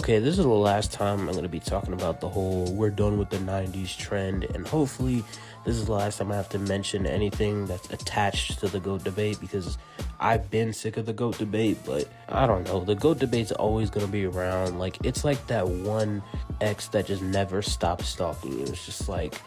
Okay, this is the last time I'm going to be talking about the whole we're done with the 90s trend, and hopefully this is the last time I have to mention anything that's attached to the GOAT debate, because I've been sick of the GOAT debate. But I don't know, the GOAT debate's always going to be around. Like, it's like that one ex that just never stops stalking you. It's just like,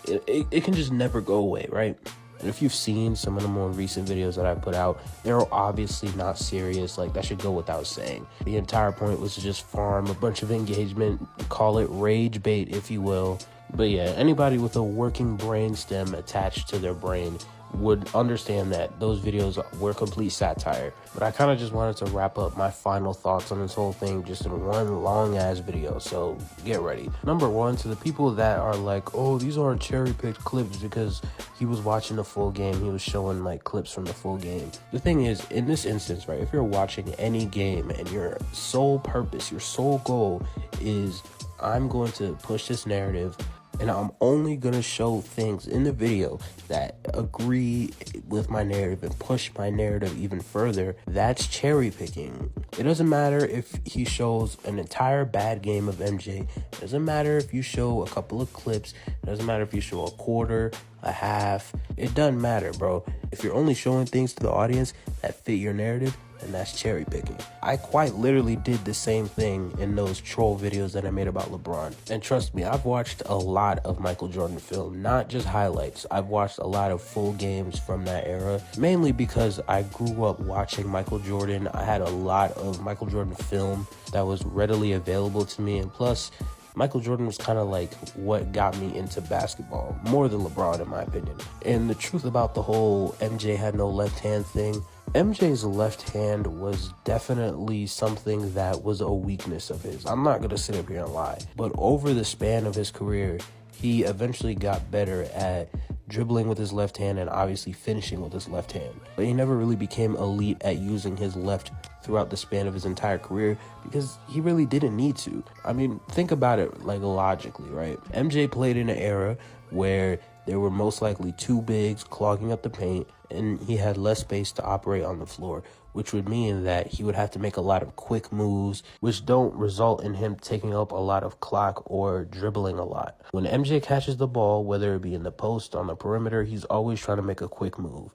it can just never go away, right? And if you've seen some of the more recent videos that I put out, they're obviously not serious. Like, that should go without saying. The entire point was to just farm a bunch of engagement, call it rage bait, if you will. But yeah, anybody with a working brain stem attached to their brain would understand that those videos were complete satire. But I kind of just wanted to wrap up my final thoughts on this whole thing just in one long ass video, so get ready. Number one, to the people that are like, oh, these aren't cherry picked clips because he was watching the full game, he was showing like clips from the full game. The thing is, in this instance, right, if you're watching any game and your sole purpose, your sole goal is, I'm going to push this narrative and I'm only going to show things in the video that agree with my narrative and push my narrative even further, that's cherry picking. It doesn't matter if he shows an entire bad game of MJ. It doesn't matter if you show a couple of clips. It doesn't matter if you show a quarter, a half. It doesn't matter, bro. If you're only showing things to the audience that fit your narrative, and that's cherry picking. I quite literally did the same thing in those troll videos that I made about LeBron. And trust me, I've watched a lot of Michael Jordan film, not just highlights. I've watched a lot of full games from that era, mainly because I grew up watching Michael Jordan. I had a lot of Michael Jordan film that was readily available to me, and plus, Michael Jordan was kind of like what got me into basketball, more than LeBron in my opinion. And the truth about the whole MJ had no left hand thing, MJ's left hand was definitely something that was a weakness of his. I'm not going to sit up here and lie. But over the span of his career, he eventually got better at dribbling with his left hand and obviously finishing with his left hand. But he never really became elite at using his left throughout the span of his entire career because he really didn't need to. I mean, think about it like logically, right? MJ played in an era where there were most likely two bigs clogging up the paint, and he had less space to operate on the floor, which would mean that he would have to make a lot of quick moves, which don't result in him taking up a lot of clock or dribbling a lot. When MJ catches the ball, whether it be in the post, on the perimeter, he's always trying to make a quick move.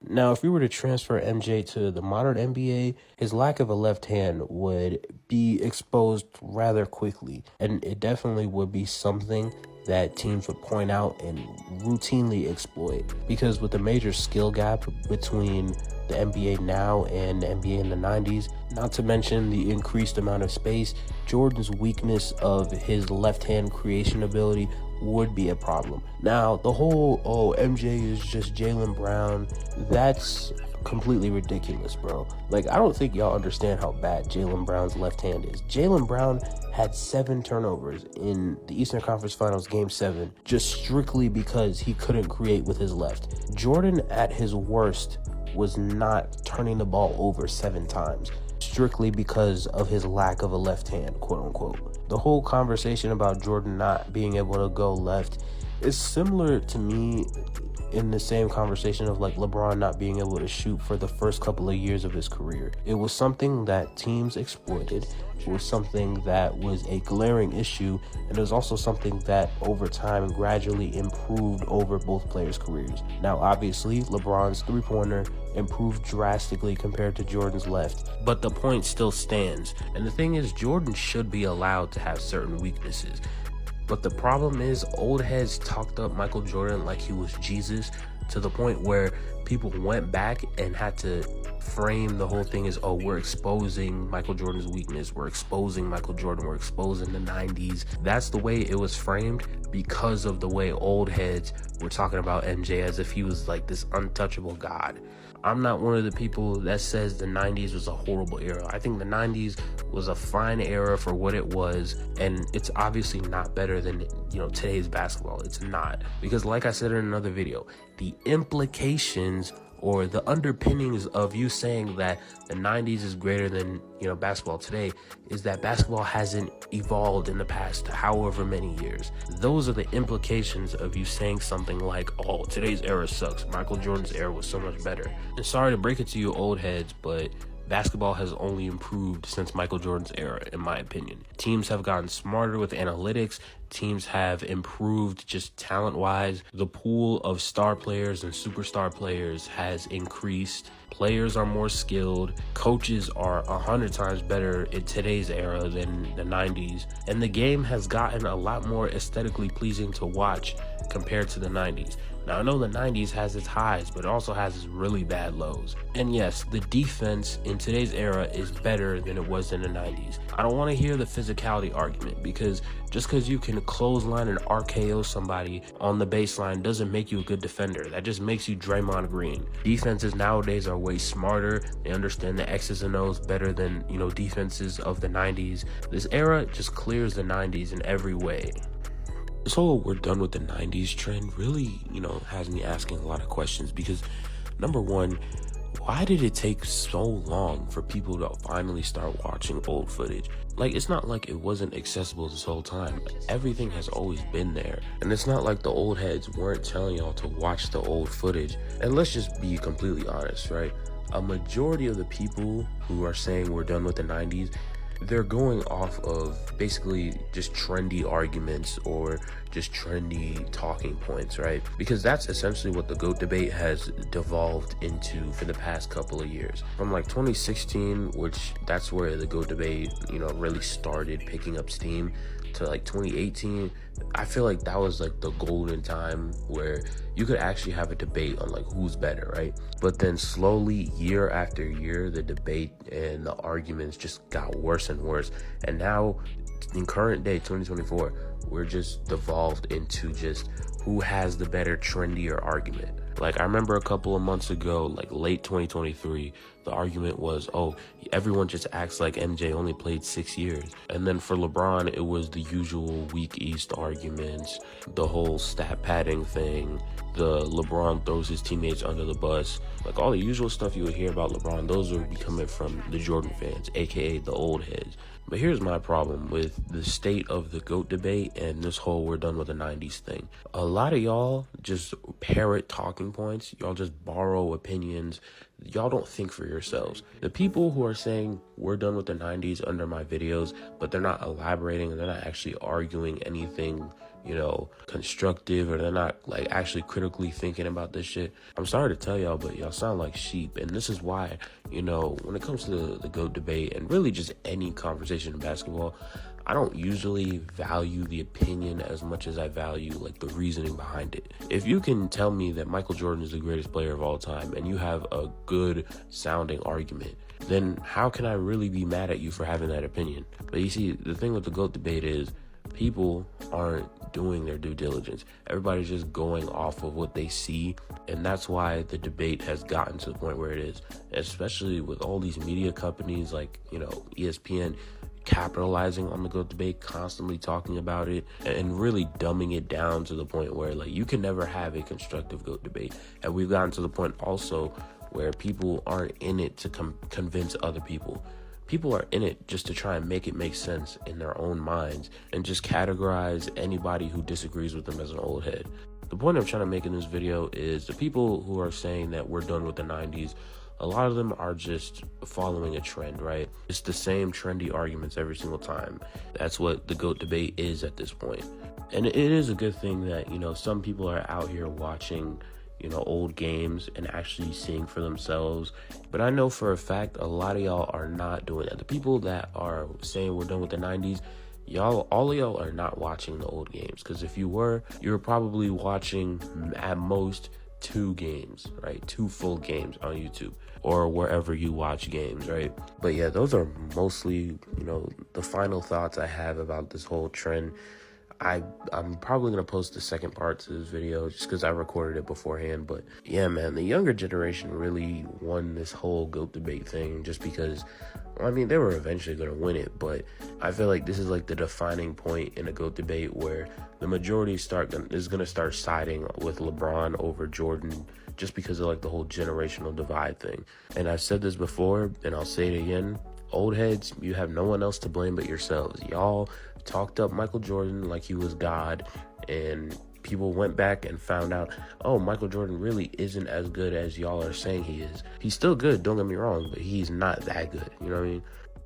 Now, if we were to transfer MJ to the modern NBA, his lack of a left hand would be exposed rather quickly, and it definitely would be something that teams would point out and routinely exploit. Because with the major skill gap between the NBA now and the NBA in the 90s, not to mention the increased amount of space, Jordan's weakness of his left-hand creation ability would be a problem. Now, the whole, oh, MJ is just Jaylen Brown, that's completely ridiculous, bro. Like, I don't think y'all understand how bad Jaylen Brown's left hand is. Jaylen Brown had 7 turnovers in the Eastern Conference Finals Game 7 just strictly because he couldn't create with his left. Jordan at his worst was not turning the ball over 7 times strictly because of his lack of a left hand, quote unquote. The whole conversation about Jordan not being able to go left is similar to me in the same conversation of like LeBron not being able to shoot for the first couple of years of his career. It was something that teams exploited. It was something that was a glaring issue, and it was also something that over time gradually improved over both players' careers. Now, obviously, LeBron's three-pointer improved drastically compared to Jordan's left, but the point still stands. And the thing is, Jordan should be allowed to have certain weaknesses. But the problem is, old heads talked up Michael Jordan like he was Jesus, to the point where people went back and had to frame the whole thing as, oh, we're exposing Michael Jordan's weakness, we're exposing Michael Jordan, we're exposing the 90s. That's the way it was framed because of the way old heads were talking about MJ as if he was like this untouchable god. I'm not one of the people that says the 90s was a horrible era. I think the 90s was a fine era for what it was, and it's obviously not better than, today's basketball. It's not. Because like I said in another video, the implications or the underpinnings of you saying that the 90s is greater than, basketball today is that basketball hasn't evolved in the past however many years. Those are the implications of you saying something like, oh, today's era sucks. Michael Jordan's era was so much better. And sorry to break it to you old heads, but basketball has only improved since Michael Jordan's era, in my opinion. Teams have gotten smarter with analytics. Teams have improved just talent-wise. The pool of star players and superstar players has increased. Players are more skilled. Coaches are 100 times better in today's era than the 90s. And the game has gotten a lot more aesthetically pleasing to watch compared to the 90s. Now, I know the 90s has its highs, but it also has its really bad lows. And yes, the defense in today's era is better than it was in the 90s. I don't want to hear the physicality argument, because just because you can clothesline and RKO somebody on the baseline doesn't make you a good defender. That just makes you Draymond Green. Defenses nowadays are way smarter. They understand the X's and O's better than, defenses of the 90s. This era just clears the 90s in every way. This whole "we're done with the 90s" trend really, has me asking a lot of questions, because number one, why did it take so long for people to finally start watching old footage? Like, it's not like it wasn't accessible this whole time. Everything has always been there. And it's not like the old heads weren't telling y'all to watch the old footage. And let's just be completely honest, right? A majority of the people who are saying we're done with the 90s, they're going off of basically just trendy arguments or just trendy talking points, right? Because that's essentially what the GOAT debate has devolved into for the past couple of years. From like 2016, which that's where the GOAT debate, really started picking up steam, to like 2018, I feel like that was like the golden time where you could actually have a debate on like who's better, right? But then slowly, year after year, the debate and the arguments just got worse and worse. And now, in current day 2024, we're just devolved into just who has the better, trendier argument. Like, I remember a couple of months ago, like late 2023, the argument was, oh, everyone just acts like MJ only played 6 years. And then for LeBron, it was the usual weak East arguments, the whole stat padding thing, the LeBron throws his teammates under the bus, like all the usual stuff you would hear about LeBron. Those would be coming from the Jordan fans, aka the old heads. But here's my problem with the state of the GOAT debate and this whole "we're done with the 90s" thing. A lot of y'all just parrot talking points. Y'all just borrow opinions. Y'all don't think for yourselves. The people who are saying "we're done with the 90s" under my videos, but they're not elaborating and they're not actually arguing anything, constructive, or they're not like actually critically thinking about this shit, I'm sorry to tell y'all, but y'all sound like sheep. And this is why, when it comes to the GOAT debate and really just any conversation in basketball, I don't usually value the opinion as much as I value like the reasoning behind it. If you can tell me that Michael Jordan is the greatest player of all time and you have a good sounding argument, then how can I really be mad at you for having that opinion? But you see, the thing with the GOAT debate is people aren't doing their due diligence. Everybody's just going off of what they see, and that's why the debate has gotten to the point where it is, especially with all these media companies like, ESPN capitalizing on the GOAT debate, constantly talking about it and really dumbing it down to the point where like you can never have a constructive GOAT debate. And we've gotten to the point also where people aren't in it to convince other people. People are in it just to try and make it make sense in their own minds and just categorize anybody who disagrees with them as an old head. The point I'm trying to make in this video is the people who are saying that we're done with the 90s, a lot of them are just following a trend, right? It's the same trendy arguments every single time. That's what the GOAT debate is at this point. And it is a good thing that, some people are out here watching old games and actually seeing for themselves. But I know for a fact a lot of y'all are not doing that. The people that are saying we're done with the 90s, all of y'all are not watching the old games. Because if you were probably watching at most 2 games, right? 2 full games on YouTube or wherever you watch games, right? But yeah, those are mostly, the final thoughts I have about this whole trend. I'm probably going to post the second part to this video just because I recorded it beforehand. But yeah, man, the younger generation really won this whole GOAT debate thing just because, they were eventually going to win it. But I feel like this is like the defining point in a GOAT debate where the majority is going to start siding with LeBron over Jordan just because of like the whole generational divide thing. And I've said this before and I'll say it again. Old heads, you have no one else to blame but yourselves. Y'all talked up Michael Jordan like he was God, and people went back and found out, oh, Michael Jordan really isn't as good as y'all are saying he is. He's still good, don't get me wrong, but he's not that good. You know what I mean?